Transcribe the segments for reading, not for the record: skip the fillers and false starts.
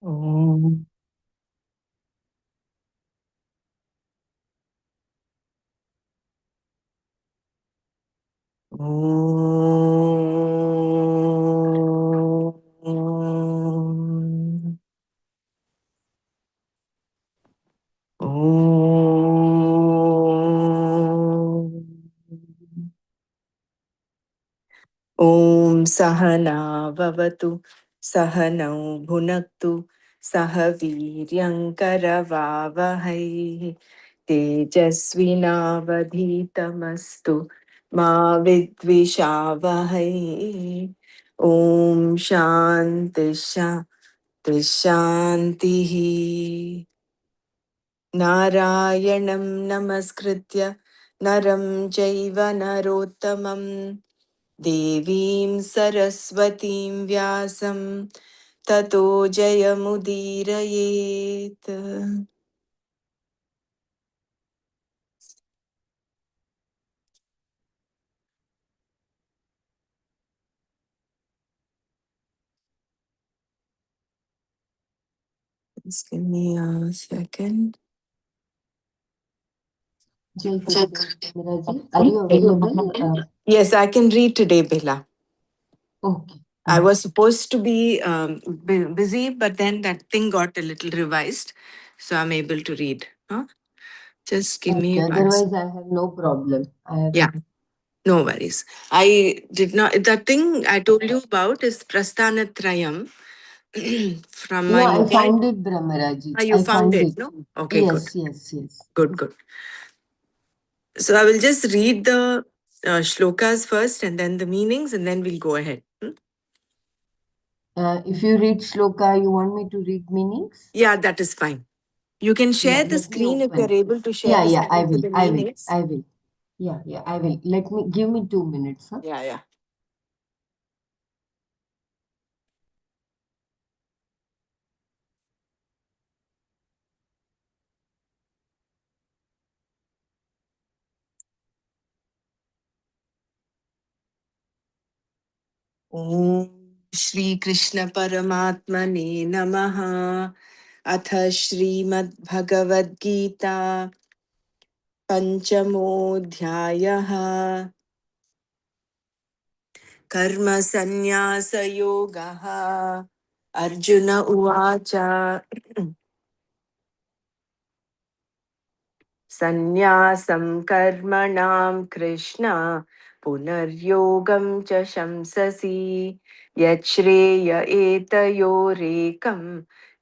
Om. Om. Om. Om Sahana Vavatu Sahanau Bhunaktu Sahaviryankaravavahai Tejasvinavadhitamastu Ma Vidvishavahai. Om Shanti Shanti Shantihi. Narayanam Namaskritya Naram Jaiva Narottamam Devim Saraswatim Vyasam Tato Jayamudirayet. Just give me a second. Jai Gurudev, Miraji, are you available? Yes, I can read today, Bela. Okay. I was supposed to be busy, but then that thing got a little revised, so I'm able to read. Huh? Just give me one. Otherwise, I have no problem. Yeah, no worries. I did not. The thing I told you about is Prasthanatrayam from my. No, I found it, Brahmaraji. You I found it, it. no? Okay, Yes, good. yes, yes. Good, good. So I will just read the shlokas first and then the meanings, and then we'll go ahead. If you read shloka, you want me to read meanings? Yeah, that is fine. You can share the Let me screen if open. you're able to share Yeah, the yeah, I screen for will. the I will. meanings. I will. Yeah, yeah, I will. Give me 2 minutes. Huh? Yeah, yeah. ॐ श्रीकृष्णपरमात्मने नमः अथ श्रीमद्भगवद्गीता पञ्चमोऽध्यायः कर्मसन्न्यासयोगः अर्जुन उवाच सन्न्यासं कर्मणां कृष्ण पुनर्योगं च शंससि यच्छ्रेय एतयोरेकं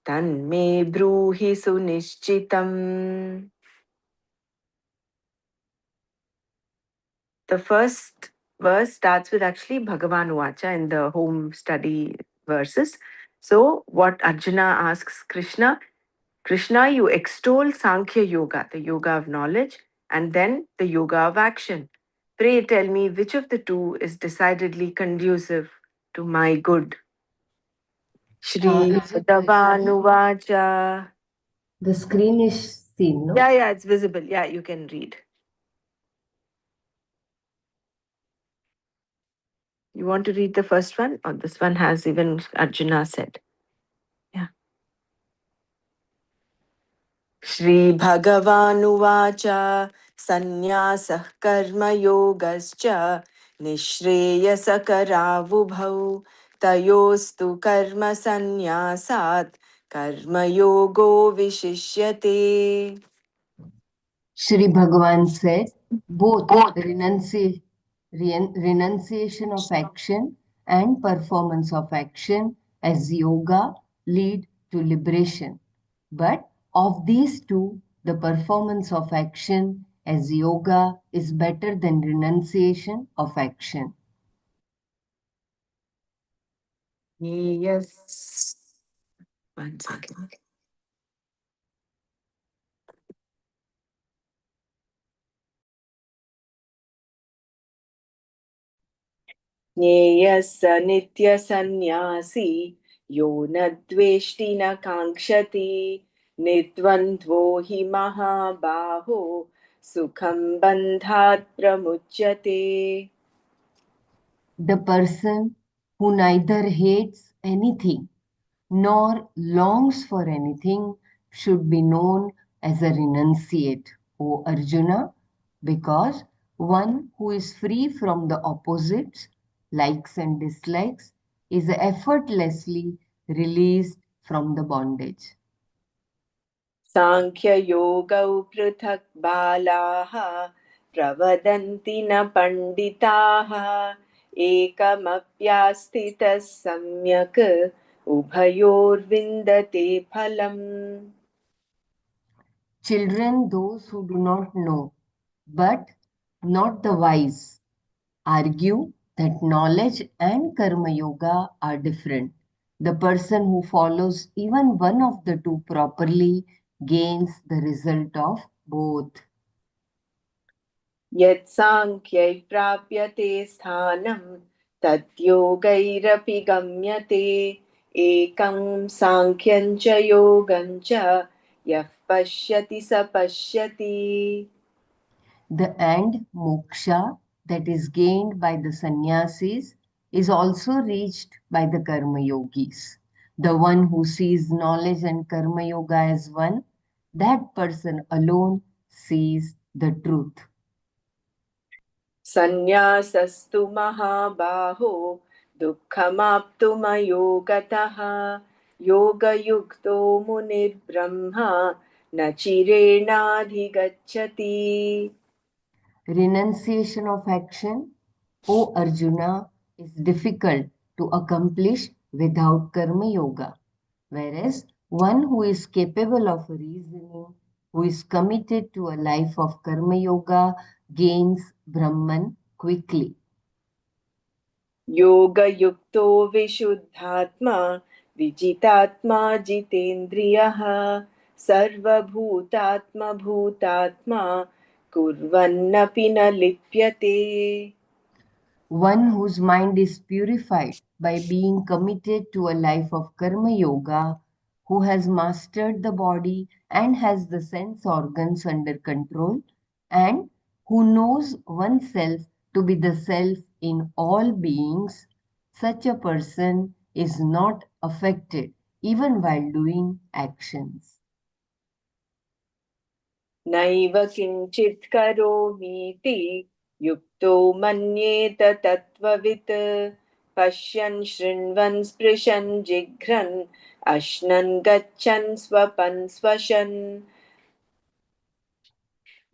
तन्मे ब्रूहि सुनिश्चितम्. The first verse starts with actually Bhagavan Uvacha in the home study verses. So, what Arjuna asks Krishna, Krishna, you extol Sankhya Yoga, the yoga of knowledge, and then the yoga of action. Pray tell me which of the two is decidedly conducive to my good. Shri Is it Bhagavan. The screen is seen, no? Yeah, it's visible. Yeah, you can read. You want to read the first one? Or this one has even Arjuna said. Yeah. श्रीभगवानुवाच सन्न्यासः कर्मयोगश्च निःश्रेयसकरावुभौ तयोस्तु कर्मसन्न्यासात् कर्मयोगो विशिष्यते. Shri Bhagavan said, both renunciation of action and performance of action as yoga lead to liberation. But of these two, the performance of action as yoga is better than renunciation of action. Yes. One second. ज्ञेयः स नित्यसन्न्यासी यो न द्वेष्टि न काङ्क्षति निर्द्वन्द्वो हि महाबाहो सुखं बन्धात् प्रमुच्यते. The person who neither hates anything nor longs for anything should be known as a renunciate, O Arjuna, because one who is free from the opposites, likes and dislikes, is effortlessly released from the bondage. साङ्ख्ययोगौ पृथक् बालाः प्रवदन्ति न पण्डिताः एकमप्यास्थितः सम्यक् उभयोर्विन्दते फलम्. Children, those who do not know, but not the wise, argue that knowledge and karma yoga are different. The person who follows even one of the two properly gains the result of both. यत्साङ्ख्यै प्राप्यते स्थानं तद्योगैरपि गम्यते एकं साङ्ख्यं च योगं च यः पश्यति स पश्यति. The end moksha that is gained by the sannyasis is also reached by the karma yogis. The one who sees knowledge and karma yoga as one, that person alone sees the truth. सन्न्यासस्तु महाबाहो दुःखमाप्तुमयो गतः योगयुक्तो मुनिर्ब्रह्मा न चिरेणाधिगच्छति. Renunciation of action, O Arjuna, is difficult to accomplish without karma yoga, whereas one who is capable of reasoning, who is committed to a life of karma yoga, gains Brahman quickly. योगयुक्तो विशुद्धात्मा विजितात्मा जितेन्द्रियः सर्वभूतात्मभूतात्मा कुर्वन्नपि न लिप्यते. One whose mind is purified by being committed to a life of karma yoga, who has mastered the body and has the sense organs under control, and who knows oneself to be the self in all beings, such a person is not affected even while doing actions. नैव किञ्चित् करोमीति युक्तो मन्येत तत्त्ववित् पश्यन् शृण्वन् स्पृशन् जिघ्रन् अश्नन् गच्छन् स्वपन् स्वशन्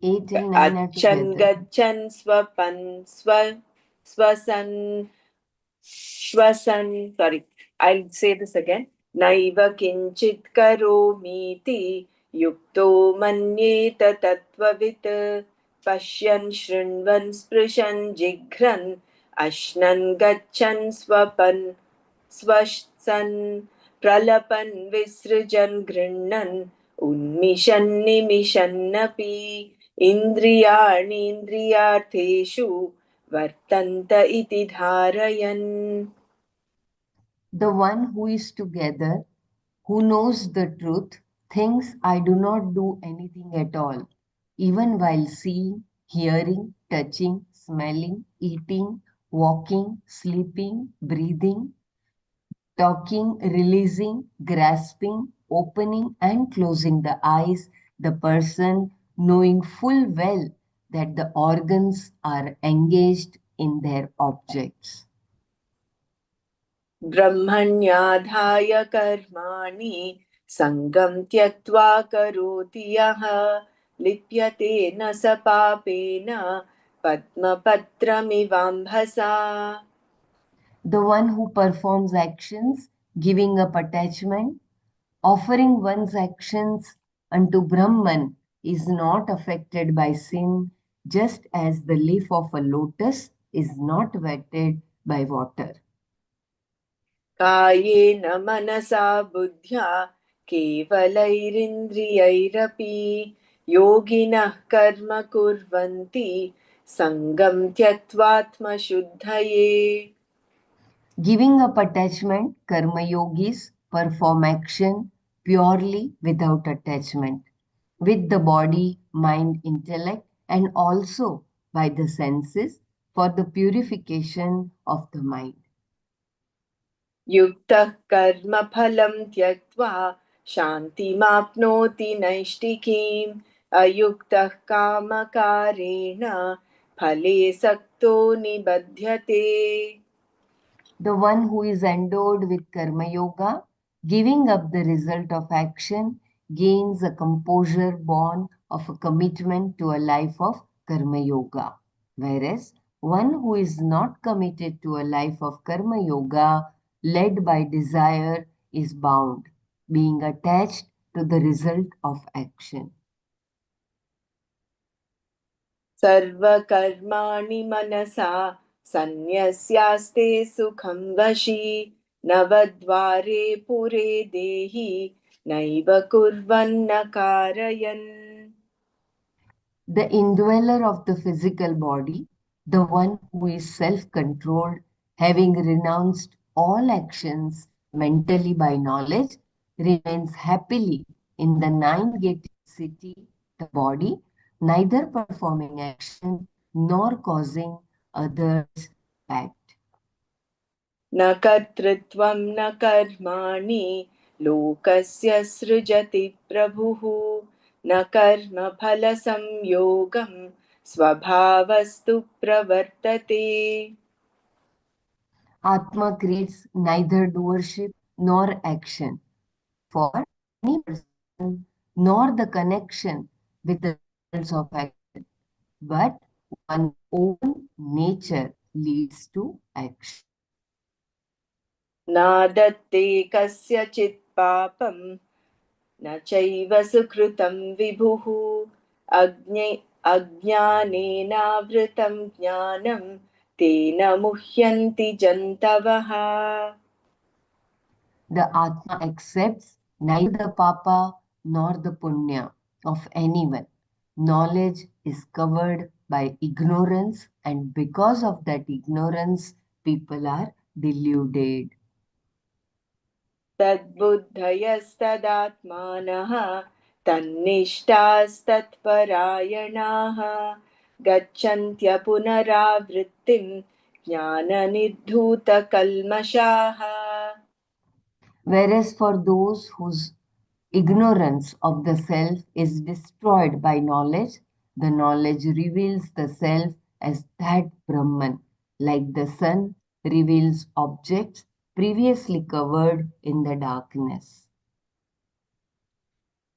8 and 9 are अच्छन् together. गच्छन् स्वपन् स्वसन् श्वसन्. Sorry, I'll say this again. नैव किञ्चित् करोमीति युक्तो मन्येत तत्त्ववित् पश्यन् शृण्वन् स्पृशन् जिघ्रन् अश्नन् गच्छन् स्वपन् स्वसन् प्रलपन् विसृजन् गृह्णन् उन्मिषन् निमिषन्नपि इन्द्रियाणीन्द्रियार्थेषु वर्तन्त इति धारयन्. The one who is together, who knows the truth, thinks I do not do anything at all, even while seeing, hearing, touching, smelling, eating, walking, sleeping, breathing, talking, releasing, grasping, opening, and closing the eyes, the person knowing full well that the organs are engaged in their objects. ब्रह्मण्याधाय कर्माणि सङ्गं त्यक्त्वा करोति यः लिप्यते न स पापेन पद्मपत्रमिवाम्भसा. The one who performs actions, giving up attachment, offering one's actions unto Brahman, is not affected by sin, just as the leaf of a lotus is not wetted by water. कायेन मनसा बुद्ध्या केवलैरिन्द्रियैरपि योगिनः कर्म कुर्वन्ति सङ्गं त्यक्त्वात्मशुद्धये. Giving up attachment, karma yogis perform action purely without attachment, with the body, mind, intellect, and also by the senses for the purification of the mind. युक्तः कर्मफलं त्यक्त्वा शान्तिमाप्नोति नैष्टिकीम् अयुक्तः कामकारेण फले सक्तो निबध्यते. The one who is endowed with Karma Yoga, giving up the result of action, gains a composure born of a commitment to a life of Karma Yoga. Whereas one who is not committed to a life of Karma Yoga, led by desire, is bound, being attached to the result of action. सर्वकर्माणि मनसा सन्न्यस्यास्ते सुखं वशी नवद्वारे पुरे देहि नैव कुर्वन्न कारयन्. The indweller of the physical body, the one who is self controlled, having renounced all actions mentally by knowledge, remains happily in the nine gated city, the body, neither performing action nor causing others act. न कर्तृत्वं न कर्माणि लोकस्य सृजति प्रभुः न कर्मफलसंयोगं स्वभावस्तु प्रवर्तते. Atma creates neither doership nor action for any person, nor the connection with the results of action, but one's own nature leads to action. नादत्ते कस्यचित् पापं न चैव सुकृतं विभुः अज्ञानेनावृतं ज्ञानं तेन मुह्यन्ति जन्तवः. The Atma accepts neither the Papa nor the Punya of anyone. Knowledge is covered by ignorance, and because of that ignorance, people are deluded. तद्बुद्धयस्तदात्मानः तन्निष्ठास्तत्परायणाः गच्छन्त्य पुनरावृत्तिं ज्ञाननिर्धूतकल्मषाः. Whereas for those whose ignorance of the self is destroyed by knowledge, the knowledge reveals the self as that Brahman, like the sun reveals objects previously covered in the darkness.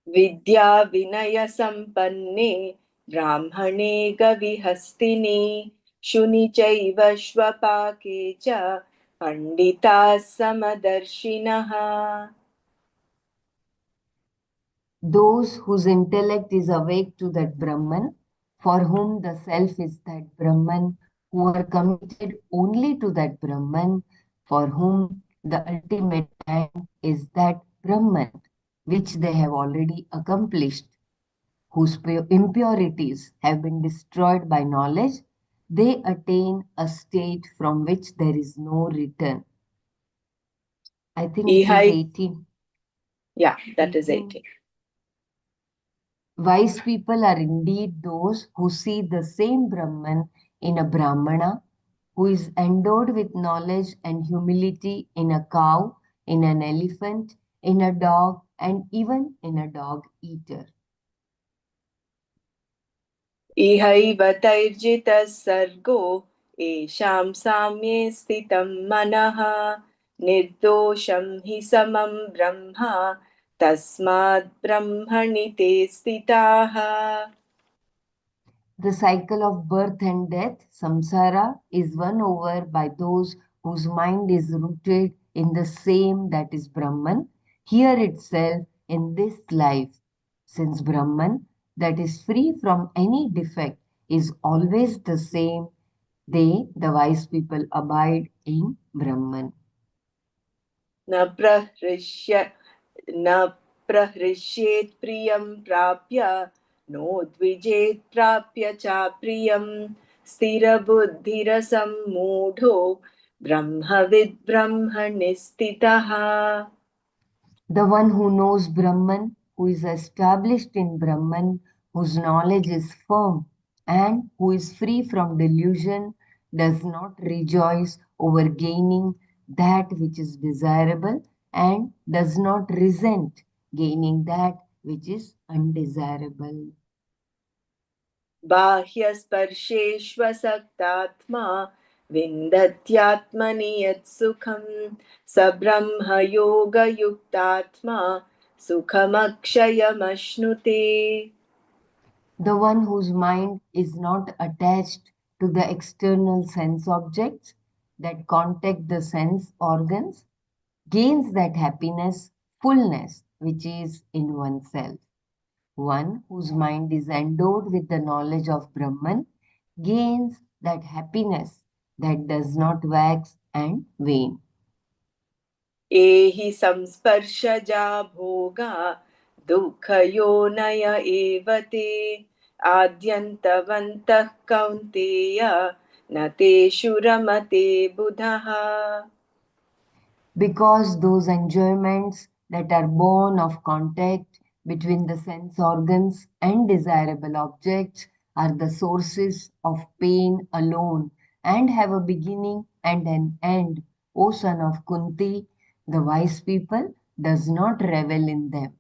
विद्या विनयसम्पन्ने ब्राह्मणे गविहस्तिनि शुनि चैव श्वपाके च पण्डिताः समदर्शिनः. Those whose intellect is awake to that Brahman, for whom the self is that Brahman, who are committed only to that Brahman, for whom the ultimate end is that Brahman, which they have already accomplished, whose impurities have been destroyed by knowledge, they attain a state from which there is no return. I think it is Ihai, 18. yeah, that is 18. 18. Wise people are indeed those who see the same Brahman in a Brahmana, who is endowed with knowledge and humility in a cow, in an elephant, in a dog, and even in a dog eater. इहैव तैर्जितः सर्गो येषां साम्ये स्थितं मनः निर्दोषं हि समं ब्रह्म तस्मात् ब्रह्मणि ते स्थिताः. The cycle of birth and death, samsara, is won over by those whose mind is rooted in the same that is Brahman, here itself in this life, since Brahman, that is free from any defect, is always the same. They, the wise people, abide in Brahman. न प्रहृष्य न प्रहृष्येत् प्रियं प्राप्य नोद्विजेत् प्राप्य चाप्रियं स्थिरबुद्धिरसम्मूढो ब्रह्मविद् ब्रह्मणि स्थितः. The one who knows Brahman, who is established in Brahman, whose knowledge is firm, and who is free from delusion, does not rejoice over gaining that which is desirable and does not resent gaining that which is undesirable. बाह्यस्पर्शेष्वसक्तात्मा विन्दत्यात्मनि यत्सुखं स ब्रह्मयोगयुक्तात्मा सुखमक्षयमश्नुते. The one whose mind is not attached to the external sense objects that contact the sense organs gains that happiness, fullness, which is in oneself. One whose mind is endowed with the knowledge of Brahman gains that happiness that does not wax and wane. एहि संस्पर्शजा भोगा दुःखयोनय एव ते आद्यन्तवन्तः कौन्तेय न तेषु रमते बुधः. Because those enjoyments that are born of contact between the sense organs and desirable objects are the sources of pain alone and have a beginning and an end. O son of Kunti, the wise people does not revel in them.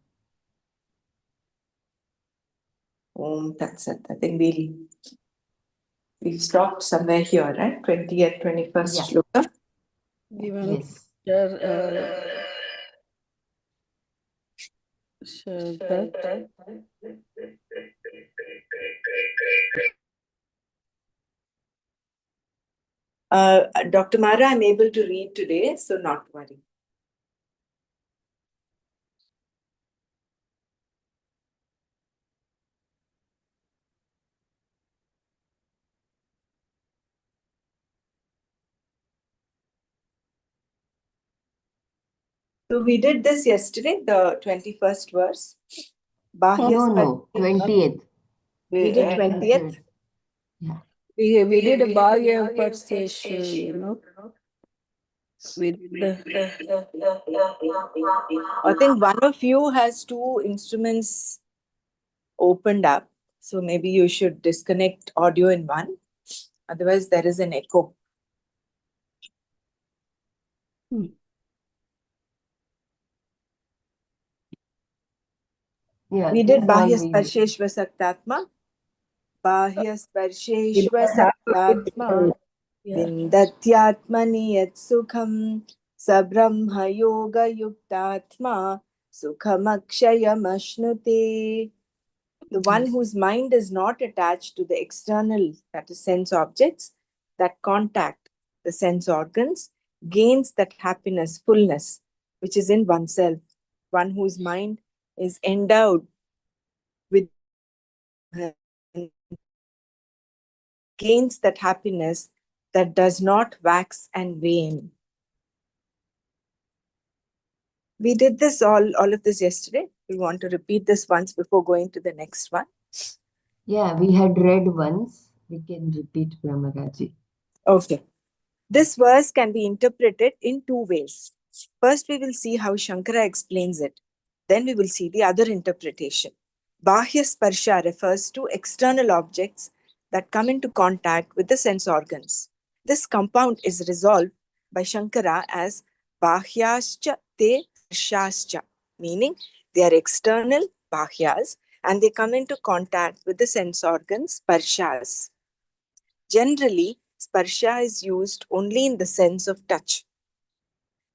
That's it. I think we've stopped somewhere here, right? 20th, 21st Yeah. shloka. Yes. Share that. Dr. Mara, I'm able to read today, so not worry. So we did this yesterday, the 21st verse. No, 20th. We did 20th. Yeah. We did a Bhagya Parseshu, We did I think one of you has two instruments opened up. So maybe you should disconnect audio in one. Otherwise, there is an echo. Yeah, We did this one Bahya we Sparsheshva Saktatma. Bahya Sparsheshva Saktatma. Vindatyatmani yat sukham sabrahma yoga yuktatma sukhamakshayam ashnute. The one whose mind is not attached to the external, that is, sense objects that contact the sense organs, gains that happiness, fullness, which is in oneself. One whose mind is endowed with gains that happiness that does not wax and wane. We did this all of this yesterday. We want to repeat this once before going to the next one. Yeah, we had read once. We can repeat, Brahmaraji. Okay. This verse can be interpreted in two ways. First, we will see how Shankara explains it. Then we will see the other interpretation. Bahya Sparsha refers to external objects that come into contact with the sense organs. This compound is resolved by Shankara as Bahyascha te Sparshascha, meaning they are external Bahyas and they come into contact with the sense organs Sparshas. Generally, sparsha is used only in the sense of touch.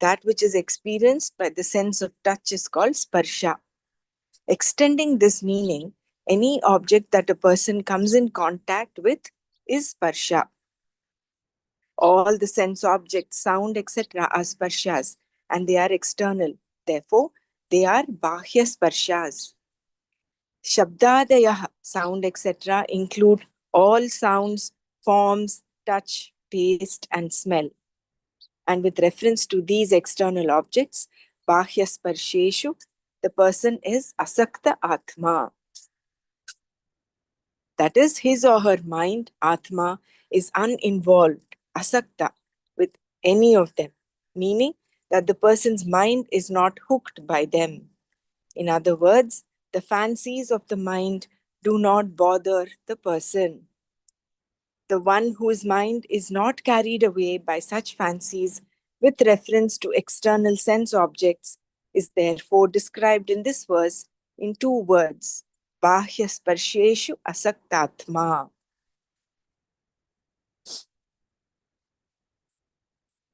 That which is experienced by the sense of touch is called sparsha. Extending this meaning, any object that a person comes in contact with is sparsha. All the sense objects, sound, etc. are sparshas and they are external. Therefore, they are bahya sparshas. Shabdadayah, sound, etc. include all sounds, forms, touch, taste, and smell. And with reference to these external objects, Bahya Sparsheshu, the person is Asakta Atma. That is, his or her mind, Atma, is uninvolved, Asakta, with any of them, meaning that the person's mind is not hooked by them. In other words, the fancies of the mind do not bother the person. The one whose mind is not carried away by such fancies with reference to external sense objects is therefore described in this verse in two words, Bahya Sparsheshu Asaktatma.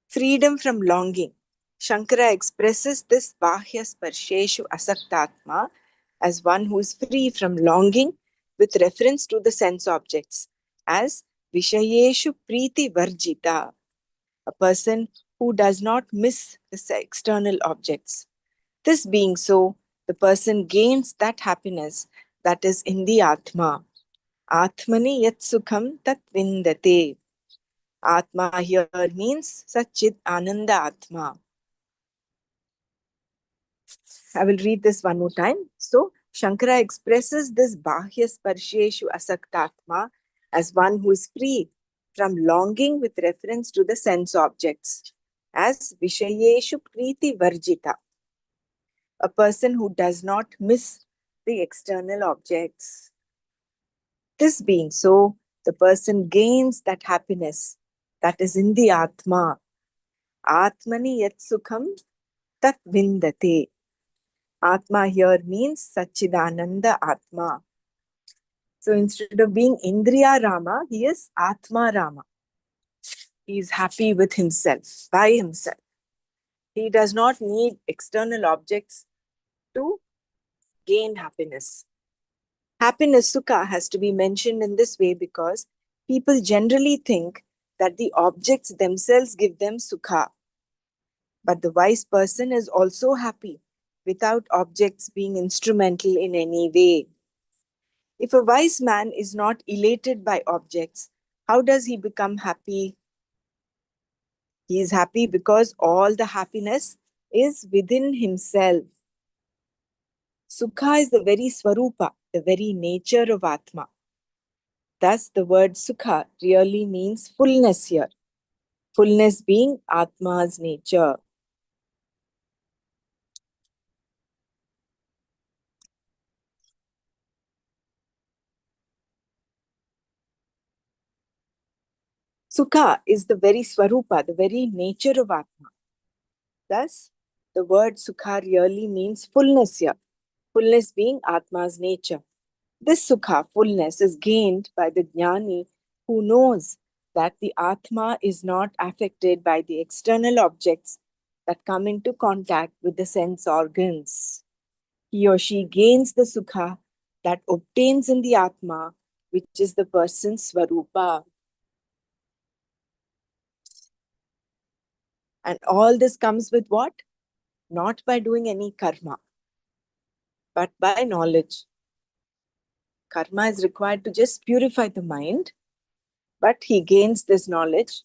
Freedom from longing. Shankara expresses this Bahya Sparsheshu Asaktatma as one who is free from longing with reference to the sense objects, as Vishayeshu Preeti Varjita, a person who does not miss the external objects. This being so, the person gains that happiness that is in the Atma. Atmani yat sukham tat vindate. Atma here means Satchit Ananda Atma. I will read this one more time. So, Shankara expresses this Bahya Sparsheshu Asaktatma as one who is free from longing with reference to the sense objects, as Vishayeshu Preeti Varjita, a person who does not miss the external objects. This being so, the person gains that happiness that is in the Atma. Atmani yat sukham tat vindate. Atma here means Satchidananda Atma. So instead of being Indriya Rama, he is Atma Rama. He is happy with himself, by himself. He does not need external objects to gain happiness. Happiness, sukha, has to be mentioned in this way because people generally think that the objects themselves give them sukha. But the wise person is also happy without objects being instrumental in any way. If a wise man is not elated by objects, how does he become happy? He is happy because all the happiness is within himself. Sukha is the very swarupa, the very nature of Atma. Thus, the word sukha really means fullness here. Fullness being Atma's nature. Sukha is the very swarupa, the very nature of Atma. Thus, the word sukha really means fullness here. Fullness being Atma's nature. This sukha, fullness, is gained by the jnani who knows that the Atma is not affected by the external objects that come into contact with the sense organs. He or she gains the sukha that obtains in the Atma, which is the person's swarupa. And all this comes with what? Not by doing any karma, but by knowledge. Karma is required to just purify the mind, but he gains this knowledge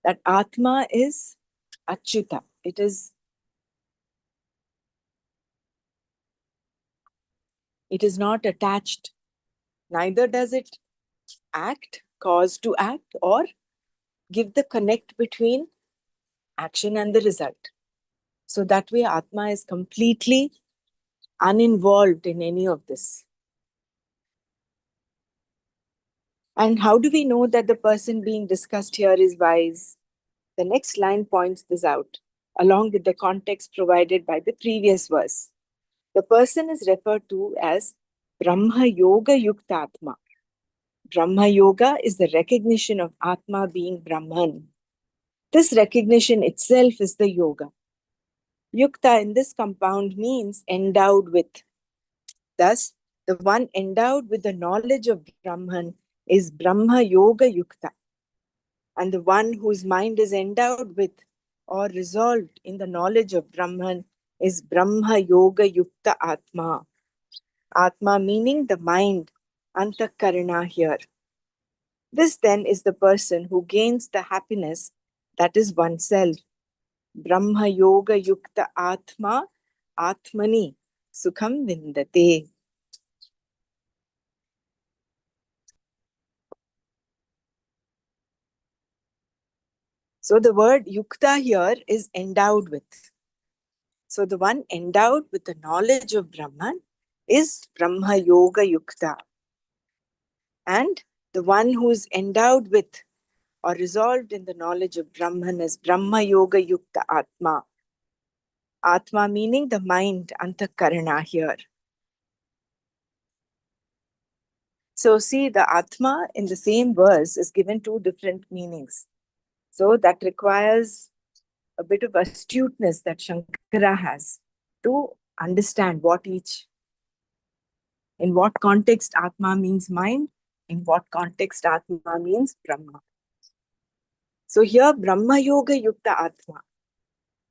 that Atma is Achyuta. It is not attached. Neither does it act, cause to act, or give the connect between action and the result. So that way, Atma is completely uninvolved in any of this. And how do we know that the person being discussed here is wise? The next line points this out, along with the context provided by the previous verse. The person is referred to as Brahma Yoga Yukta Atma. Brahma Yoga is the recognition of Atma being Brahman. This recognition itself is the yoga. Yukta in this compound means endowed with. Thus, the one endowed with the knowledge of Brahman is Brahma Yoga Yukta. And the one whose mind is endowed with or resolved in the knowledge of Brahman is Brahma Yoga Yukta Atma. Atma meaning the mind, Antakarana here. This then is the person who gains the happiness that is oneself. Brahma Yoga Yukta Atma Atmani Sukham Vindate. So the word Yukta here is endowed with. So the one endowed with the knowledge of Brahman is Brahma Yoga Yukta. And the one who is endowed with or resolved in the knowledge of Brahman as Brahma Yoga Yukta Atma. Atma meaning the mind, Antakarana here. So see, the Atma in the same verse is given two different meanings. So that requires a bit of astuteness that Shankara has to understand in what context Atma means mind, in what context Atma means Brahma. So here, Brahma Yoga Yukta Atma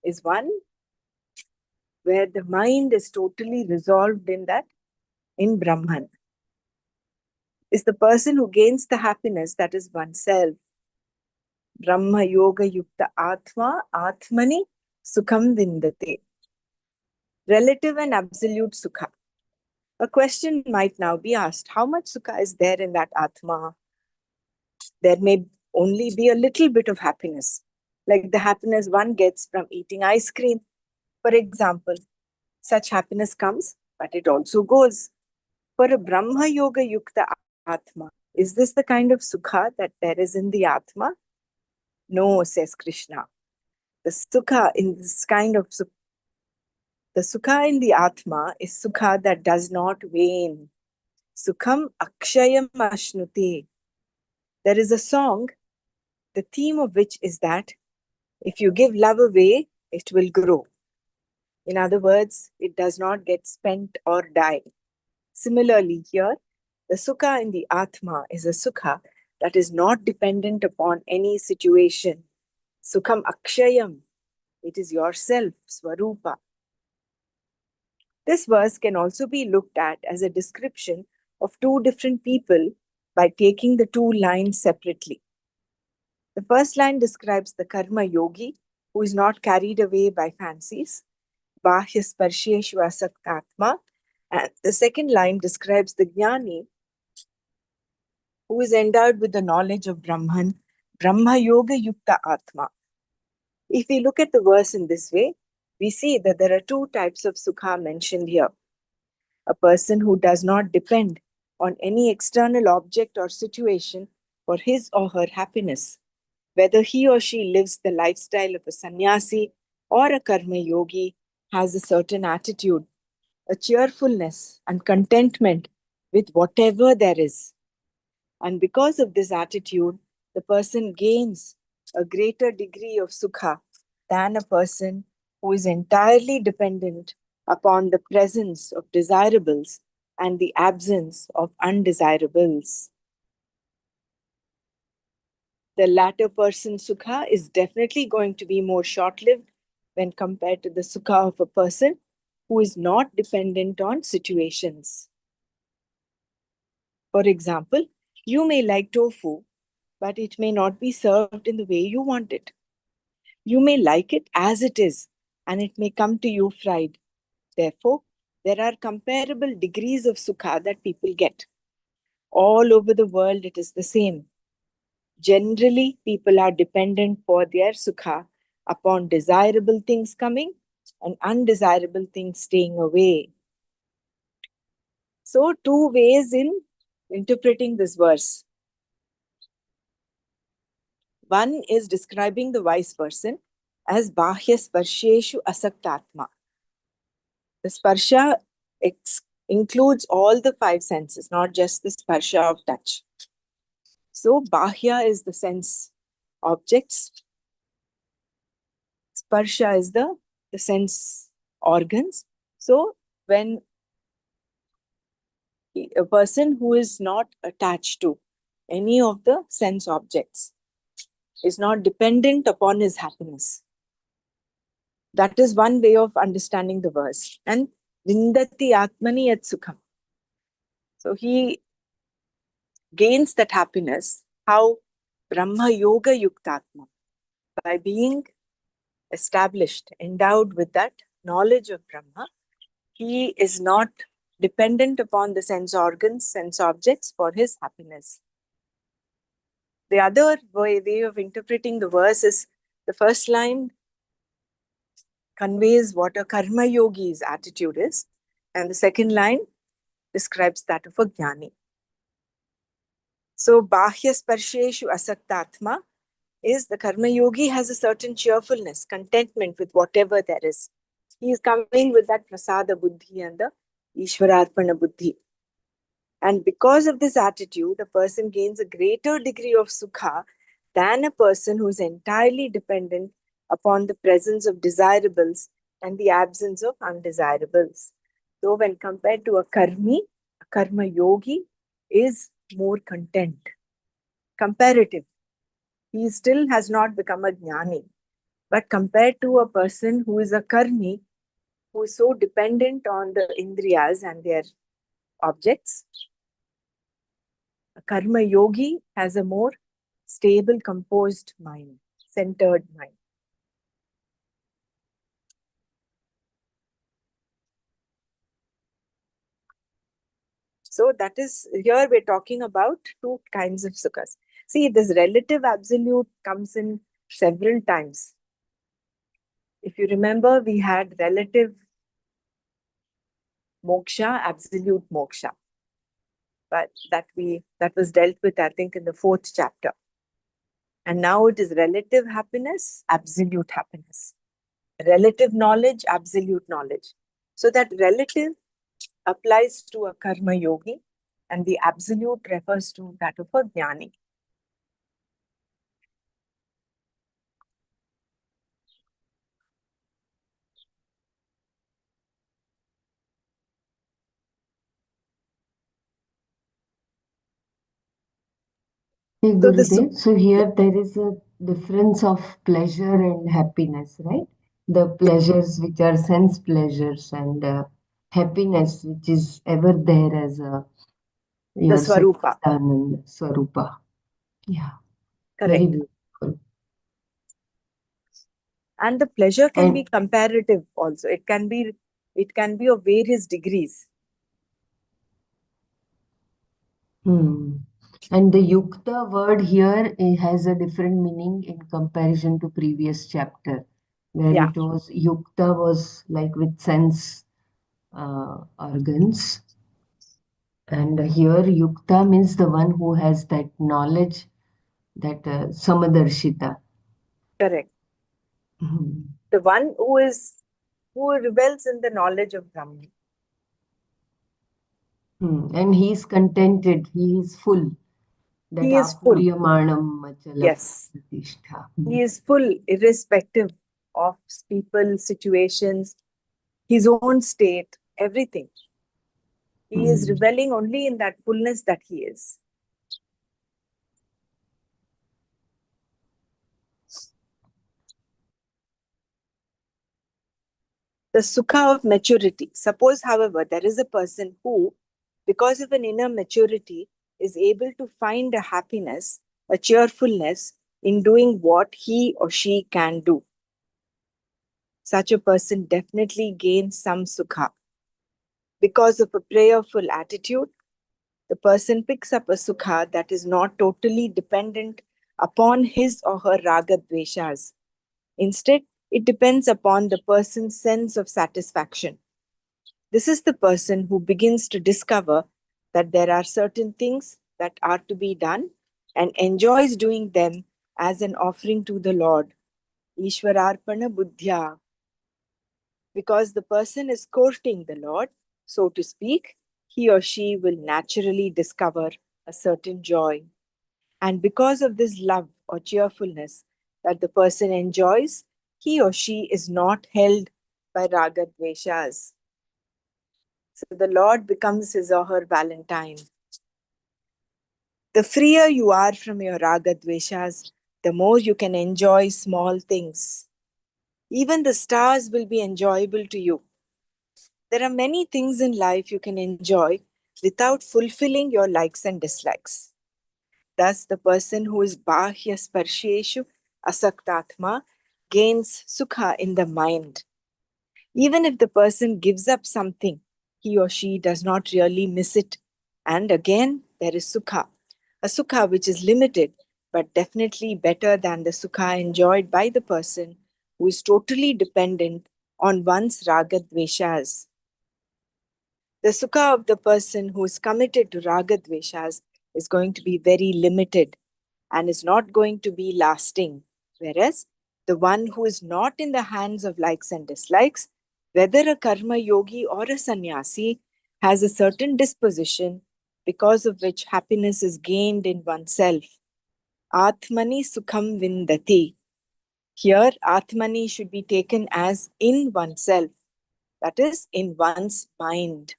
is one where the mind is totally resolved in Brahman. Is the person who gains the happiness that is oneself. Brahma Yoga Yukta Atma, Atmani Sukham Vindate. Relative and absolute Sukha. A question might now be asked, how much Sukha is there in that Atma? There may only be a little bit of happiness, like the happiness one gets from eating ice cream. For example, such happiness comes, but it also goes. For a Brahma Yoga Yukta Atma, is this the kind of Sukha that there is in the Atma? No, says Krishna. The Sukha in this kind of the Sukha in the Atma is Sukha that does not wane. Sukham Akshayam Ashnuti. There is a song, the theme of which is that if you give love away, it will grow. In other words, it does not get spent or die. Similarly, here, the Sukha in the Atma is a Sukha that is not dependent upon any situation. Sukham Akshayam. It is yourself, Swarupa. This verse can also be looked at as a description of two different people by taking the two lines separately. The first line describes the karma yogi who is not carried away by fancies, bahya sparsheshu asaktatma, and the second line describes the jnani who is endowed with the knowledge of Brahman, Brahma Yoga Yukta Atma. If we look at the verse in this way, we see that there are two types of sukha mentioned here. A person who does not depend on any external object or situation for his or her happiness, whether he or she lives the lifestyle of a sannyasi or a karma yogi, has a certain attitude, a cheerfulness and contentment with whatever there is. And because of this attitude, the person gains a greater degree of sukha than a person who is entirely dependent upon the presence of desirables and the absence of undesirables. The latter person's sukha is definitely going to be more short lived when compared to the sukha of a person who is not dependent on situations. For example, you may like tofu, but it may not be served in the way you want it. You may like it as it is, and it may come to you fried. Therefore, there are comparable degrees of sukha that people get. All over the world, it is the same. Generally, people are dependent for their sukha upon desirable things coming and undesirable things staying away. So, two ways in interpreting this verse. One is describing the wise person as bahya sparsheshu asaktatma. The sparsha includes all the five senses, not just the sparsha of touch. So, bahya is the sense objects, sparsha is the sense organs. So, when a person who is not attached to any of the sense objects is not dependent upon his happiness. That is one way of understanding the verse. And Vindati Atmani Yat Sukham. So he gains that happiness. How? Brahma Yoga Yuktatma. By being established, endowed with that knowledge of Brahma, he is not dependent upon the sense organs, sense objects for his happiness. The other way of interpreting the verse is the first line conveys what a karma yogi's attitude is, and the second line describes that of a jnani. So, bahya sparsheshu asaktatma is the karma yogi has a certain cheerfulness, contentment with whatever there is. He is coming with that prasada buddhi and the ishwararpana buddhi. And because of this attitude, a person gains a greater degree of sukha than a person who is entirely dependent upon the presence of desirables and the absence of undesirables. So, when compared to a karmi, a karma yogi is more content. Comparative. He still has not become a jnani. But compared to a person who is a karmi, who is so dependent on the indriyas and their objects, a karma yogi has a more stable, composed mind, centered mind. So that is, here we're talking about two kinds of sukhas. See, this relative absolute comes in several times. If you remember, we had relative moksha, absolute moksha, but that was dealt with, I think, in the 4th chapter. And now it is relative happiness, absolute happiness. Relative knowledge, absolute knowledge. So that relative applies to a karma yogi and the absolute refers to that of a jnani. Hey So the Gurudev, so yeah, here there is a difference of pleasure and happiness, right? The yeah, pleasures which are sense pleasures and happiness which is ever there as the your swarupa, Satchidanand Swarupa. Yeah, very correct. beautiful. And the pleasure can be And comparative also. It can be of various degrees. hmm. And the yukta word here has a different meaning in comparison to previous chapter, where Yeah, it was yukta was like with sense organs. And here, Yukta means the one who has that knowledge, that Samadarshita. correct. Mhm. The one who rebels in the knowledge of Brahman. And he is contented, he is full. That He is full. Apuryamanam Machala Yes. Pratishtha. He is full, irrespective of people, situations, his own state, everything. He is Hmm. reveling only in that fullness that he is. The sukha of maturity. Suppose, however, there is a person who, because of an inner maturity, is able to find a happiness, a cheerfulness in doing what he or she can do. Such a person definitely gains some sukha. Because of a prayerful attitude, the person picks up a sukha that is not totally dependent upon his or her raga dveshas. Instead, it depends upon the person's sense of satisfaction. This is the person who begins to discover that there are certain things that are to be done and enjoys doing them as an offering to the Lord. Ishwararpana buddhya. Because the person is courting the Lord, so to speak, he or she will naturally discover a certain joy. And because of this love or cheerfulness that the person enjoys, he or she is not held by raga dveshas. So the Lord becomes his or her Valentine. The freer you are from your raga dveshas, the more you can enjoy small things. Even the stars will be enjoyable to you. There are many things in life you can enjoy without fulfilling your likes and dislikes. Thus, the person who is bahya sparsheshu asaktatma gains sukha in the mind. Even if the person gives up something, he or she does not really miss it. And again, there is sukha, a sukha which is limited, but definitely better than the sukha enjoyed by the person who is totally dependent on one's raga dveshas. The sukha of the person who is committed to raga dveshas is going to be very limited. and is not going to be lasting. Whereas the one who is not in the hands of likes and dislikes, whether a karma yogi or a sannyasi, has a certain disposition because of which happiness is gained in oneself. Atmani sukham vindati. Here, Atmani should be taken as in oneself, that is, in one's mind.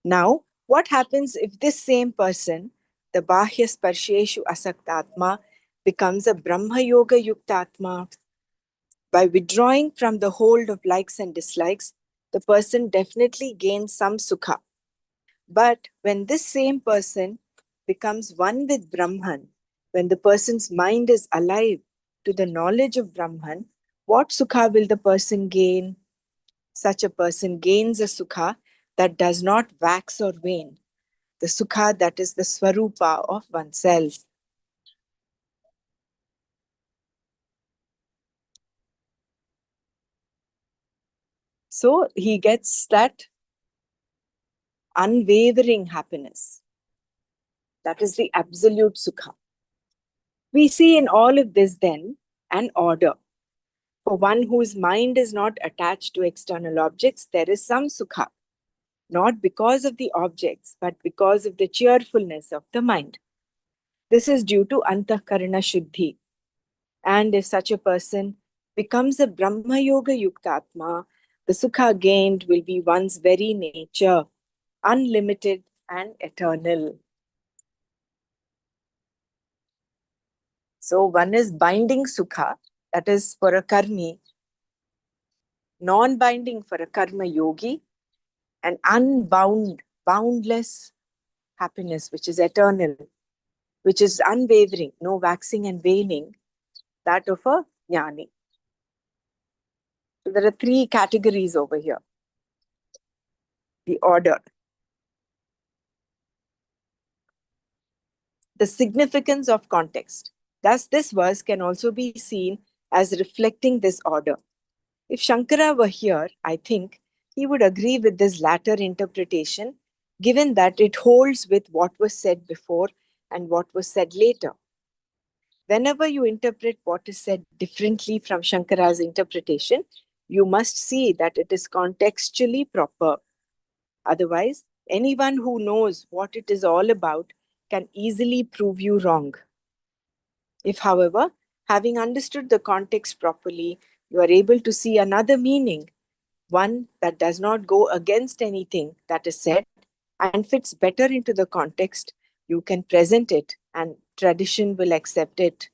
Now, what happens if this same person, the Bahya Sparsheshu Asaktatma, becomes a Brahma Yoga Yuktatma? By withdrawing from the hold of likes and dislikes, the person definitely gains some sukha. But when this same person becomes one with Brahman, when the person's mind is alive to the knowledge of Brahman, what sukha will the person gain? Such a person gains a sukha that does not wax or wane, the sukha that is the swarupa of oneself. So he gets that unwavering happiness. That is the absolute sukha. We see in all of this then an order. For one whose mind is not attached to external objects, there is some sukha, not because of the objects, but because of the cheerfulness of the mind. This is due to antakarana shuddhi. And if such a person becomes a Brahma Yoga Yuktatma, the sukha gained will be one's very nature, unlimited and eternal. So one is binding sukha, that is for a karmi, non-binding for a karma yogi, and boundless happiness, which is eternal, which is unwavering, no waxing and waning, that of a jnani. So there are three categories over here. The order. The significance of context. Thus, this verse can also be seen as reflecting this order. If Shankara were here, I think he would agree with this latter interpretation, given that it holds with what was said before and what was said later. Whenever you interpret what is said differently from Shankara's interpretation, you must see that it is contextually proper. Otherwise, anyone who knows what it is all about can easily prove you wrong. If, however, having understood the context properly, you are able to see another meaning, one that does not go against anything that is said and fits better into the context, you can present it and tradition will accept it.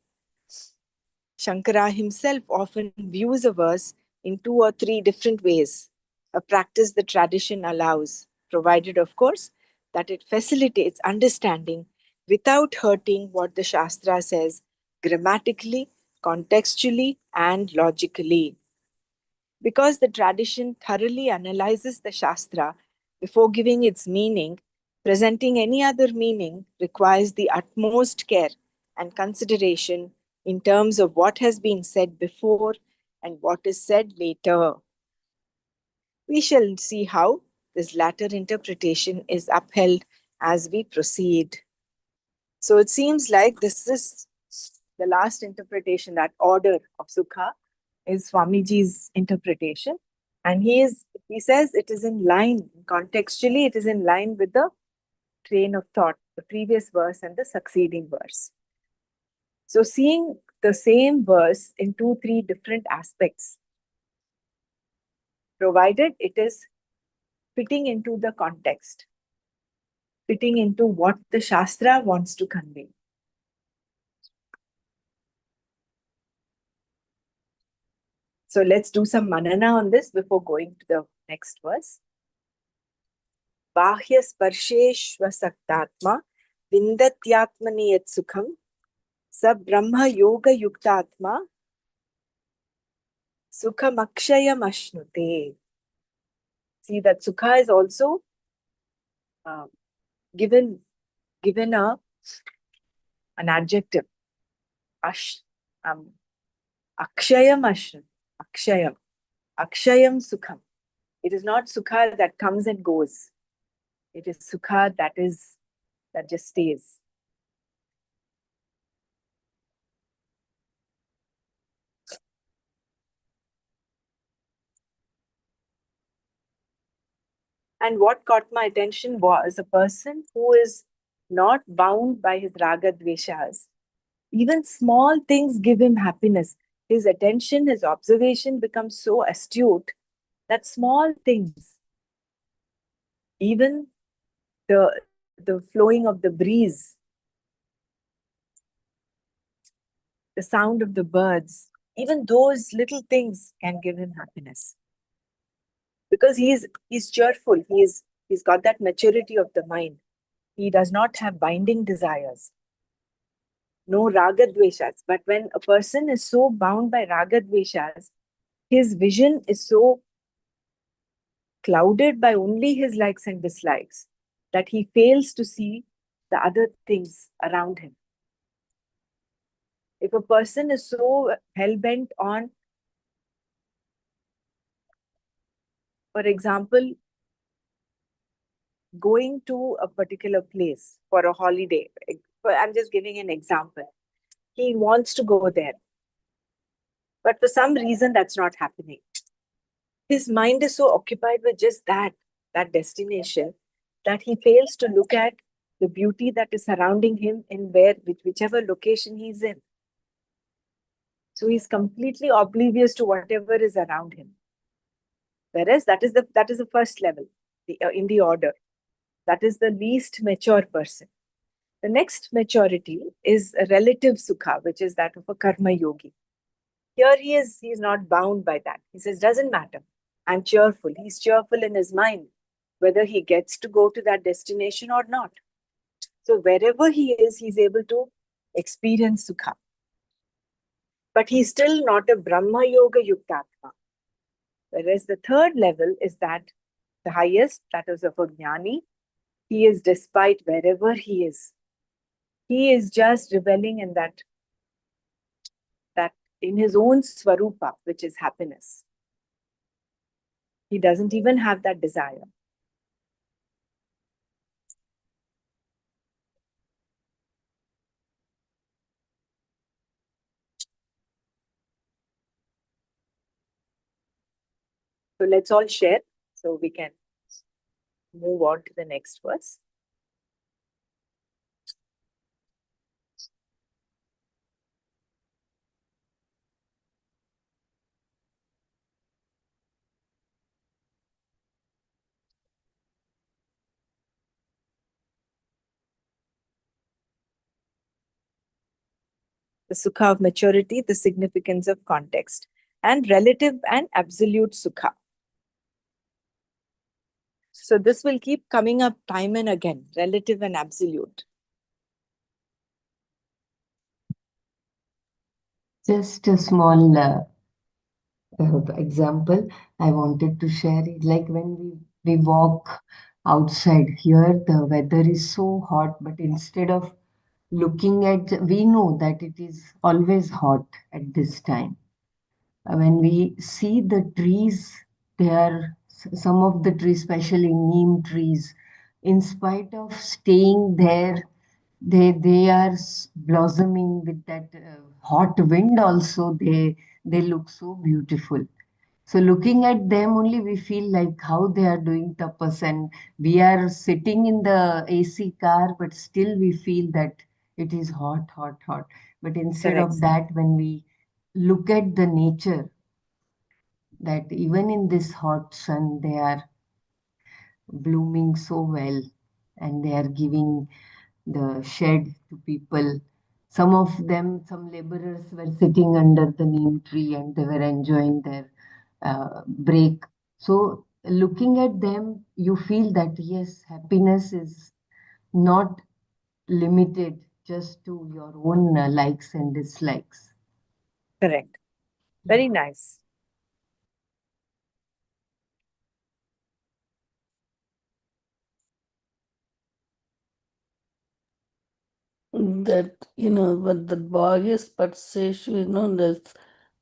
Shankara himself often views a verse in 2 or 3 different ways, a practice the tradition allows, provided, of course, that it facilitates understanding without hurting what the Shastra says grammatically, contextually, and logically. Because the tradition thoroughly analyzes the Shastra before giving its meaning, presenting any other meaning requires the utmost care and consideration in terms of what has been said before and what is said later. We shall see how this latter interpretation is upheld as we proceed. So it seems like this is the last interpretation, that order of Sukha is Swamiji's interpretation. And he says it is in line, contextually, it is in line with the train of thought, the previous verse and the succeeding verse. So seeing the same verse in 2, 3 different aspects, provided it is fitting into the context, fitting into what the Shastra wants to convey. So let's do some manana on this before going to the next verse. Bahya sparsheshvasaktatma vindatyatmani yat sukham sa brahma yoga yuktatma sukhamakshayam ashnute. See that sukha is also uh, given an adjective. Akshayam ashnu. Akshayam sukham. It is not sukha that comes and goes. It is sukha that just stays. And what caught my attention was a person who is not bound by his raga dveshas. Even small things give him happiness. His attention, his observation becomes so astute that small things, even the flowing of the breeze, the sound of the birds, even those little things can give him happiness. Because he's cheerful, he's got that maturity of the mind. He does not have binding desires, no raga dveshas. But when a person is so bound by raga dveshas, his vision is so clouded by only his likes and dislikes that he fails to see the other things around him. If a person is so hell bent on, for example, going to a particular place for a holiday, I'm just giving an example. He wants to go there, but for some reason that's not happening. His mind is so occupied with just that destination, that he fails to look at the beauty that is surrounding him in whichever location he's in. So he's completely oblivious to whatever is around him. Whereas that is the first level in the order. That is the least mature person. The next maturity is a relative sukha, which is that of a karma yogi. Here he is not bound by that. He says, doesn't matter. I'm cheerful. He's cheerful in his mind, whether he gets to go to that destination or not. So wherever he is, he's able to experience sukha. But he's still not a Brahma Yoga Yuktatma. Whereas the third level is that the highest, that is of a Jnani. He is despite wherever he is. He is just reveling in that in his own Swarupa, which is happiness. He doesn't even have that desire. So let's all share so we can move on to the next verse. The sukha of maturity, the significance of context, and relative and absolute sukha. So this will keep coming up time and again, relative and absolute. Just a small example I wanted to share is like when we walk outside here, the weather is so hot, but instead of looking at, we know that it is always hot at this time. When we see the trees, they are some of the trees, especially neem trees, in spite of staying there, they are blossoming with that hot wind. Also, they look so beautiful. So looking at them only, we feel like how they are doing tapas, and we are sitting in the AC car, but still we feel that it is hot, hot, hot. But instead Correct. of that, when we look at the nature, that even in this hot sun, they are blooming so well, and they are giving the shade to people. Some of them, some laborers were sitting under the neem tree and they were enjoying their break. So, looking at them, you feel that yes, happiness is not limited just to your own likes and dislikes. Correct. Very nice. That, but the Bhagyas Patseshu, that's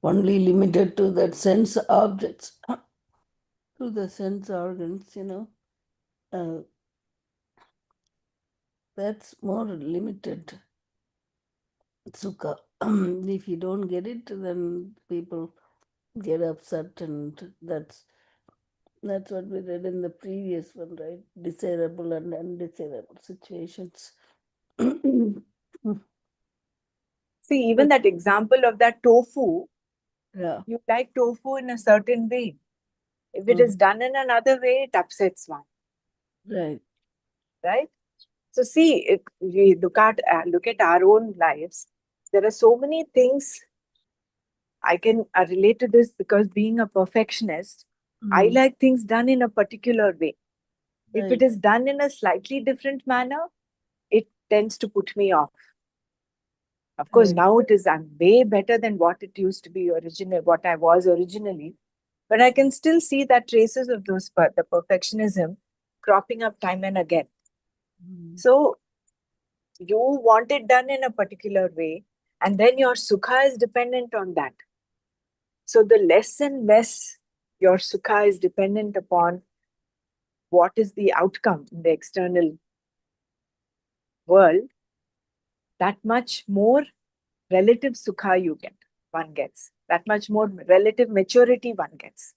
only limited to that sense objects, to the sense organs, uh, that's more limited sukha. If you don't get it, then people get upset, and that's That's what we read in the previous one, right? Desirable and undesirable situations. See, even that example of that tofu, Yeah, you like tofu in a certain way. If it Mm. is done in another way, it upsets one, right. right? So see, if we look at our own lives, there are so many things I can relate to this because being a perfectionist, I Mm. like things done in a particular way. If it Right. is done in a slightly different manner, it tends to put me off. Of course, Right. now it is I'm way better than what it used to be originally, what I was originally. But I can still see that traces of the perfectionism cropping up time and again. Mm. So you want it done in a particular way, and then your sukha is dependent on that. So the less and less your sukha is dependent upon what is the outcome in the external world, that much more relative sukha one gets, that much more relative maturity one gets.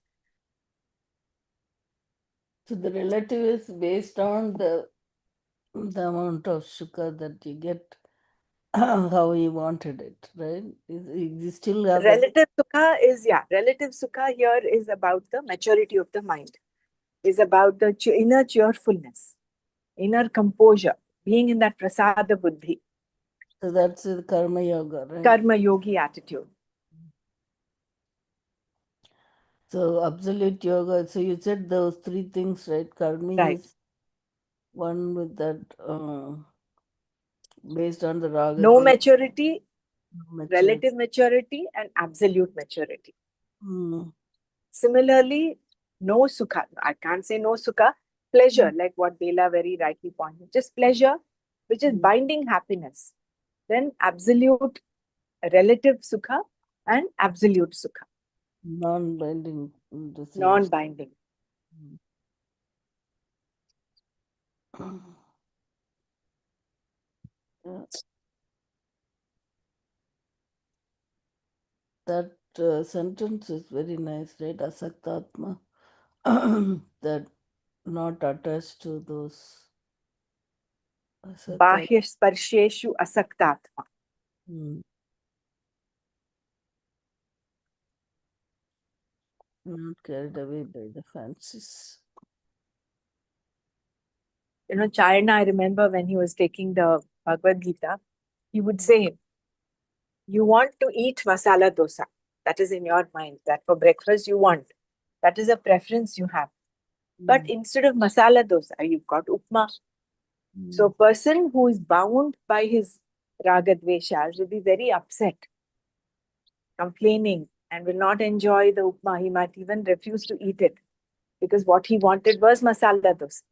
So the relative is based on the amount of sugar that you get, how you wanted it, right? You still have that. Relative sukha here is about the maturity of the mind, is about the inner cheerfulness, inner composure, being in that prasada buddhi, So that's the karma yoga, right? karma yogi attitude. So absolute yoga. So you said those three things, right? Karmi Right. is one with that, based on the raga. No maturity, Maturity. relative maturity, and absolute maturity. Mm. Similarly, no sukha. I can't say no sukha. Pleasure, like what Bela very rightly pointed, just pleasure, which is binding happiness. Then absolute relative sukha and absolute sukha, Non-binding. The same. non-binding. Yeah. That sentence is very nice, right? Asaktatma. That not attached to those. Asaktat. Bahya sparsheshu asaktatma. Mm. Not carried away by the fancies. Chayana, I remember when he was taking the Bhagavad Gita, he would say, you want to eat masala dosa. That is in your mind, that for breakfast you want. That is a preference you have. But instead of masala dosa, you've got upma. So a person who is bound by his ragadveshas will be very upset, complaining, and will not enjoy the upma. He might even refuse to eat it because what he wanted was masala dosa.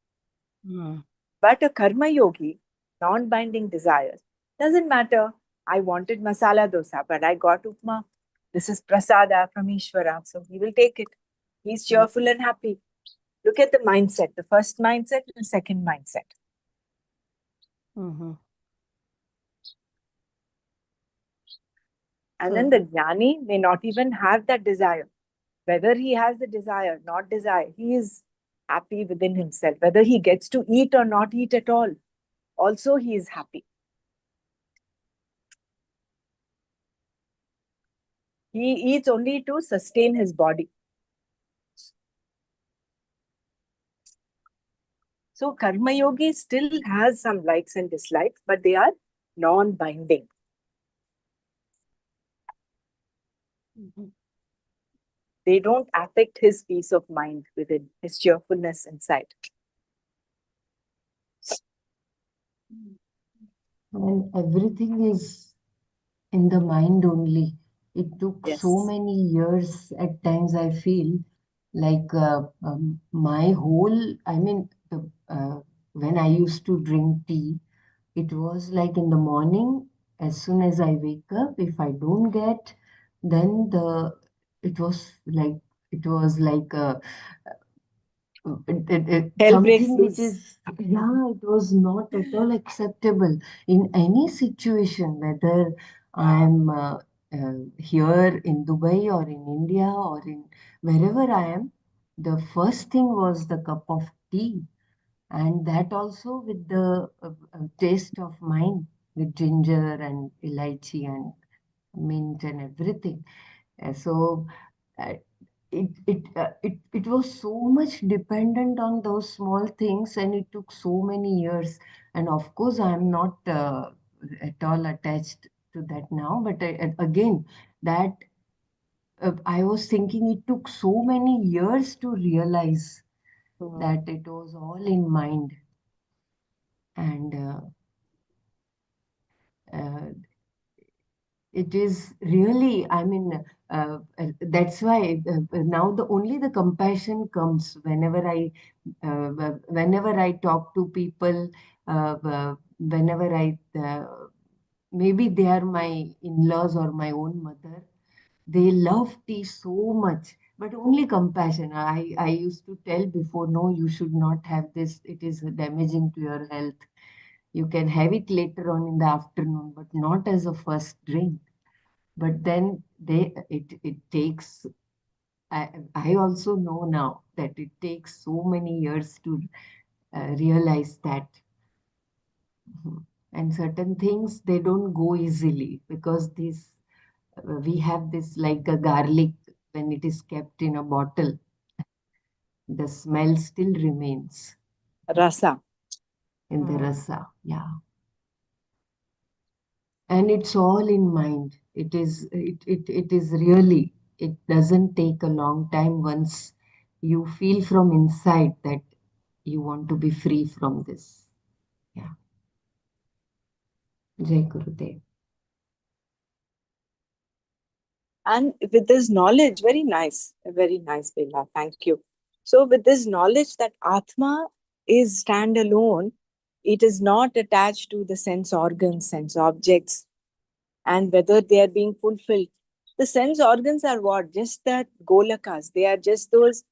Mm. But a karma yogi, non-binding desires, doesn't matter. I wanted masala dosa, but I got upma. This is prasada from Ishvara, so he will take it. He's cheerful and happy. Look at the mindset, the first mindset and the second mindset. Mm-hmm. And So then the jnani may not even have that desire. Whether he has the desire, not desire, he is happy within himself. Whether he gets to eat or not eat at all, also he is happy. He eats only to sustain his body. So Karma Yogi still has some likes and dislikes, but they are non-binding. They don't affect his peace of mind within, his cheerfulness inside. And everything is in the mind only. It took so Yes. many years at times, I feel like my whole, when I used to drink tea, it was like in the morning, as soon as I wake up, if I don't get, then it was like, it was like Hell breaks something which loose. is, yeah, it was not at all acceptable in any situation, whether I'm here in Dubai or in India or in wherever I am. The first thing was the cup of tea, and that also with the taste of mine, with ginger and elaichi and mint and everything. So uh, it was so much dependent on those small things, and it took so many years. And of course, I am not at all attached to that now. But again, that I was thinking it took so many years to realize that it was all in mind. And uh, it is really, I mean, that's why now the only the compassion comes whenever I talk to people, whenever I maybe they are my in-laws or my own mother. They love tea so much, but only compassion. I used to tell before, no, you should not have this. It is damaging to your health. You can have it later on in the afternoon, but not as a first drink. But then it takes. I also know now that it takes so many years to realize that. Mhm. And certain things they don't go easily because this we have this like a garlic when it is kept in a bottle, the smell still remains Rasa. in the rasa. Yeah. And it's all in mind. It is really, it doesn't take a long time once you feel from inside that you want to be free from this. Yeah. Jai Gurudev. And with this knowledge, very nice, Bella. Thank you. So, with this knowledge that Atma is standalone, it is not attached to the sense organs, sense objects, and whether they are being fulfilled. The sense organs are what? Just that golakas. They are just those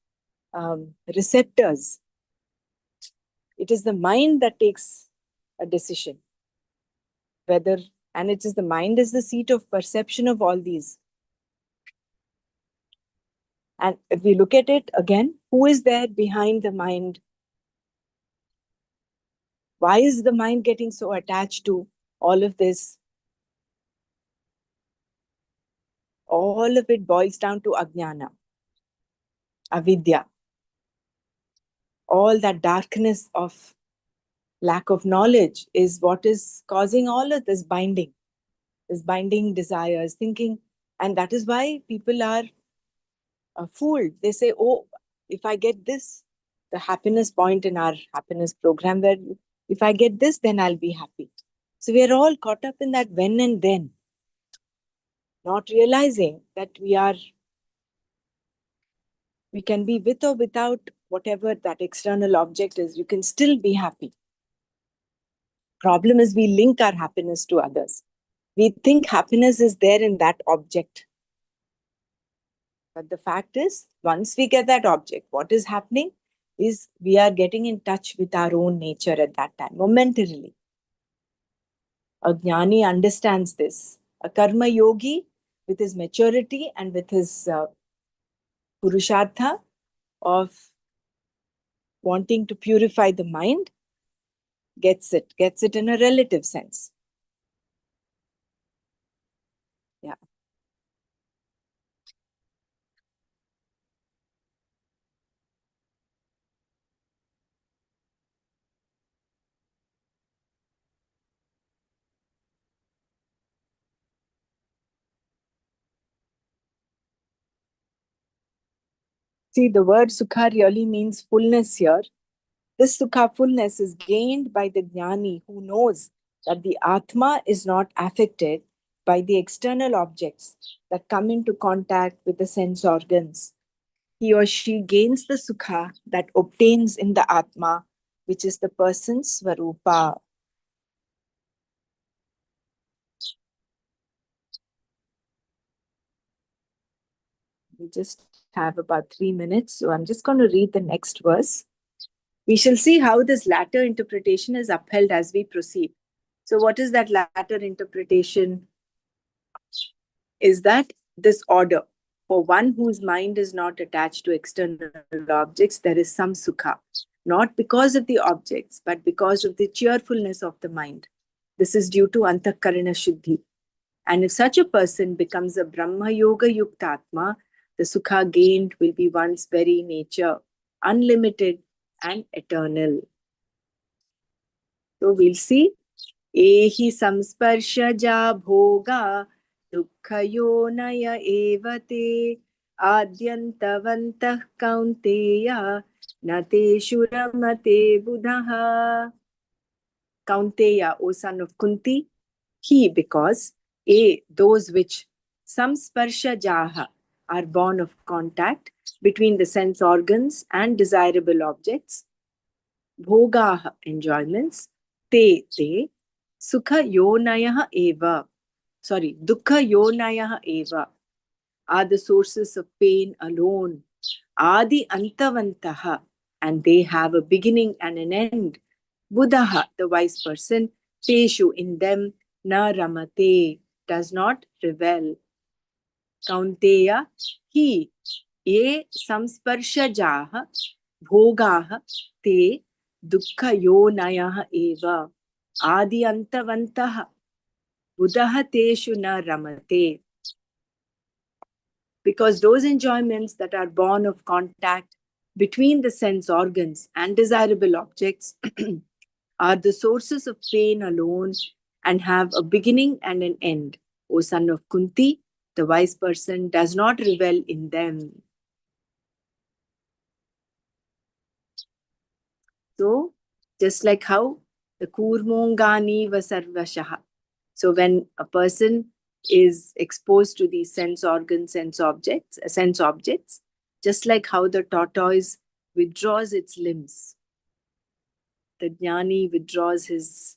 receptors. It is the mind that takes a decision. Whether, and it is the mind is the seat of perception of all these. And if we look at it again, who is there behind the mind? Why is the mind getting so attached to all of this? All of it boils down to ajnana, avidya, all that darkness of lack of knowledge is what is causing all of this binding desires, thinking. And that is why people are fooled. They say, oh, if I get this, the happiness point in our happiness program, where if I get this, then I'll be happy. So we are all caught up in that when and then, not realizing that we can be with or without whatever that external object is. You can still be happy. Problem is we link our happiness to others. We think happiness is there in that object. But the fact is, once we get that object, what is happening is we are getting in touch with our own nature at that time, momentarily. A jnani understands this. A karma yogi, with his maturity and with his purushartha of wanting to purify the mind, gets it in a relative sense. Yeah. See, the word sukha really means fullness here. This sukha fullness is gained by the jnani who knows that the atma is not affected by the external objects that come into contact with the sense organs. He or she gains the sukha that obtains in the atma, which is the person's svarupa. We just have about 3 minutes, so I'm just going to read the next verse. We shall see how this latter interpretation is upheld as we proceed. So, what is that latter interpretation? Is that this order? For one whose mind is not attached to external objects, there is some sukha, not because of the objects, but because of the cheerfulness of the mind. This is due to antakarana shuddhi. And if such a person becomes a Brahma Yoga Yuktatma, the sukha gained will be one's very nature, unlimited and eternal. So we'll see. Ehi samsparshaja bhoga dukkhayo eva te adyantavantah kaunteya nate ramate buddhaha. Kaunteya, O son of Kunti, he, because those which samsparsha jaha are born of contact between the sense organs and desirable objects, bhogaha, enjoyments, te, sukha yonayaha eva, dukkha yonayaha eva, are the sources of pain alone. Adi antavantaha, and they have a beginning and an end. Buddhaha, the wise person, teshu, in them, na ramate, does not revel. Kaunteya, he, ye samsparshajaha, bhogaha, te, dukkha yonayaha eva, adi antavantaha, buddhaha teshu na ramate. Because those enjoyments that are born of contact between the sense organs and desirable objects are the sources of pain alone and have a beginning and an end. O son of Kunti, the wise person does not revel in them. So, just like how the kurmongani vasarvashaha. So, when a person is exposed to these sense organs, sense objects, just like how the tortoise withdraws its limbs, the jnani withdraws his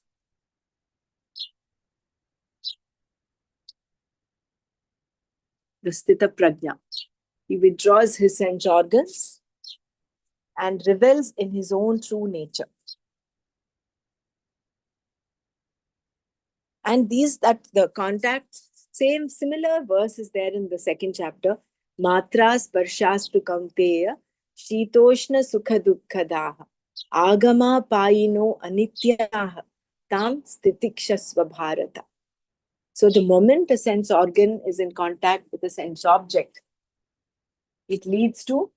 the sthita prajna. He withdraws his sense organs and revels in his own true nature. And the contact, similar verse is there in the second chapter. Matra sparshastu kaunteya, shitoshna sukha dukkhadaha, agama payino anityaha, tam stitikshasva bharata. So the moment a sense organ is in contact with a sense object, it leads to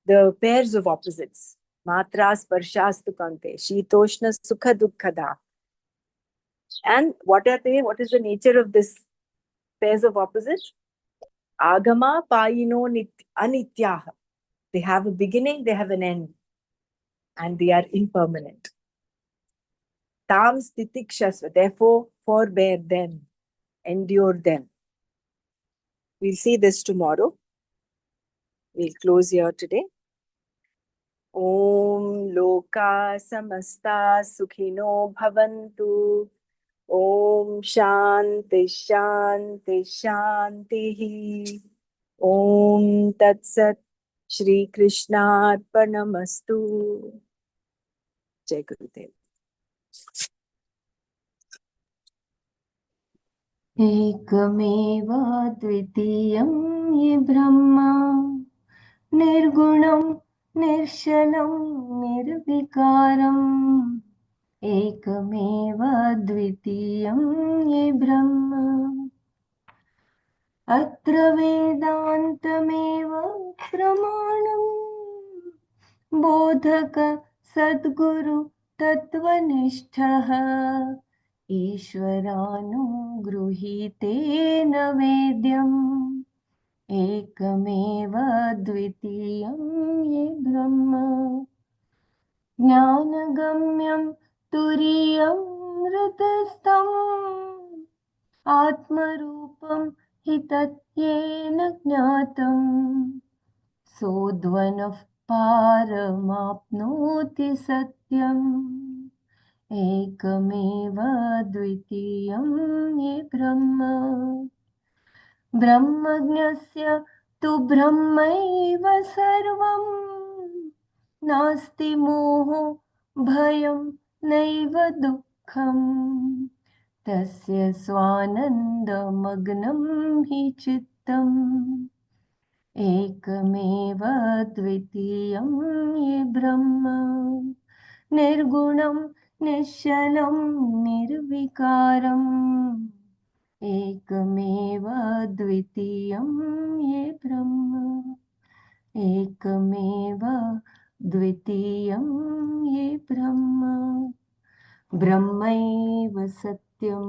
the pairs of opposites. Matra sparshastu kante, shitoshna sukha dukkhada. And what are they? What is the nature of this pairs of opposites? Agama payino anityaha. They have a beginning, they have an end, and they are impermanent. Tam stitikshasva, therefore forbear them, endure them. We'll see this tomorrow. We'll close here today. Om Loka Samasta Sukhino Bhavantu. Om Shanti Shanti Shanti. Om Tat Sat. Shri Krishna Arpanamastu. Jai Gurudev. एकमेव द्वितीयं ये ब्रह्मा निर्गुणं निर्शलं निर्विकारम् एकमेव द्वितीयं ये ब्रह्म अत्र वेदान्तमेव प्रमाणम् बोधक सद्गुरु तत्त्वनिष्ठः ईश्वरानुगृहीतेन वेद्यम् एकमेव द्वितीयं ये ब्रह्म ज्ञानगम्यं तुरीयं हृदस्थम् आत्मरूपं हि तत्त्वेन ज्ञातम् सोऽध्वनः पारमाप्नोति सत्यम् एकमेव द्वितीयं ये ब्रह्म ब्रह्मज्ञस्य तु ब्रह्मैव सर्वं नास्ति मोहो भयं नैव दुःखम् तस्य स्वानन्दमग्नं हि चित्तम् एकमेव द्वितीयं ये ब्रह्म निर्गुणं निश्चलं निर्विकारम् एकमेव द्वितीयं ये ब्रह्म एकमेव द्वितीयं ये ब्रह्म ब्रह्मैव सत्यं